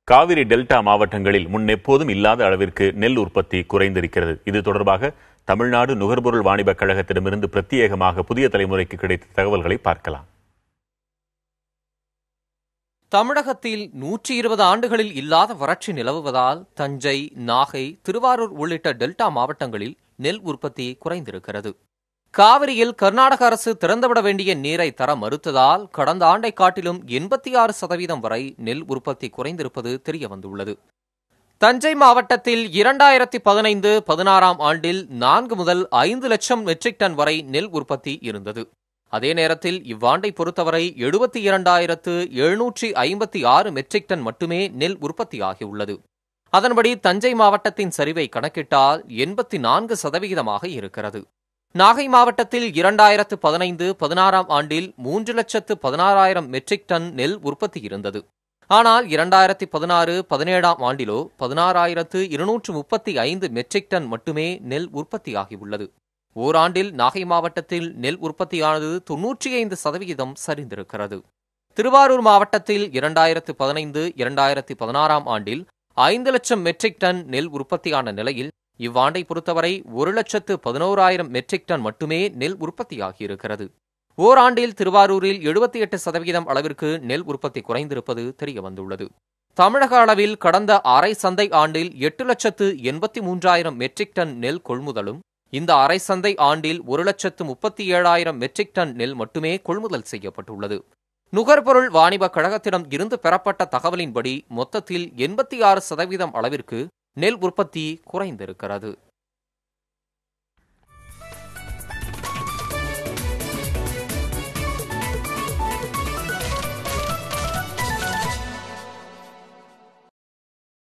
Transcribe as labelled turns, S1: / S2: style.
S1: Kaveri delta மாவட்டங்களில் முன்னெப்போதும் இல்லாத அளவிற்கு நெல் உற்பத்தி குறைந்திருக்கிறது. இது தொடர்பாக தமிழ்நாடு நுகர்பொருள் வாணிபக் கழகத்திடமிருந்து பிரத்யேகமாக புதிய தலைமுறைக்கு கிடைத்த தகவல்களை பார்க்கலாம்.
S2: தமிழகத்தில் 120 ஆண்டுகளில் இல்லாத வறட்சி நிலவுவதால் தஞ்சை, நாகை, திருவாரூர் உள்ளிட்ட டெல்டா மாவட்டங்களில் நெல் உற்பத்தி குறைந்திருக்கிறது. காவிரியில் கர்நாடக அரசு திறந்துவிட வேண்டிய நீரை தர மறுத்ததால் கடந்த ஆண்டை காட்டிலும் 86% வரை நெல் உற்பத்தி குறைந்திருப்பது தெரியவந்துள்ளது. தஞ்சை மாவட்டத்தில் 2015-16 ஆண்டில் 4 முதல் 5 லட்சம் மெட்ரிக் டன் வரை நெல் உற்பத்தி இருந்தது. அதே நேரத்தில் இவ்வாண்டை பொறுத்தவரை 72,756 மெட்ரிக் டன் மட்டுமே நெல் உற்பத்தியாகியுள்ளது. அதன்படி தஞ்சை மாவட்டத்தின் சரிவை கணக்கிட்டால் 84% இருக்கிறது. நாகை மாவட்டத்தில் 2015-16 ஆண்டில் 3,16,000 மெட்ரிக் டன் நெல் உற்பத்தி இருந்தது. ஆனால் 2016-17 ஆண்டிலோ 16,235 மெட்ரிக் டன் மட்டுமே நெல் உற்பத்தியாகியுள்ளது. ஓராண்டில் நாகை மாவட்டத்தில் நெல் உற்பத்தியானது 95% சரிந்திருக்கிறது. திருவாரூர் மாவட்டத்தில் 2015-2016 ஆண்டில் 5 லட்சம் மெட்ரிக் டன் நெல் உற்பத்தியான நிலையில் இவ்வாண்டை பொறுத்தவரை 1,11,000 மெட்ரிக் டன் மட்டுமே நெல் உற்பத்தியாகியிருக்கிறது. ஓராண்டில் திருவாரூரில் 78% அளவிற்கு நெல் உற்பத்தி குறைந்திருப்பது தெரியவந்துள்ளது. தமிழக அளவில் கடந்த அரை சந்தை ஆண்டில் 8,83,000 மெட்ரிக் டன் நெல் கொள்முதலும், இந்த அரை சந்தை ஆண்டில் 1,37,000 மெட்ரிக் டன் நெல் மட்டுமே கொள்முதல் செய்யப்பட்டுள்ளது. நுகர்பொருள் வாணிபக் கழகத்திடம் இருந்து பெறப்பட்ட தகவலின்படி மொத்தத்தில் 86% அளவிற்கு நெல் உற்பத்தி குறைந்திருக்கிறது.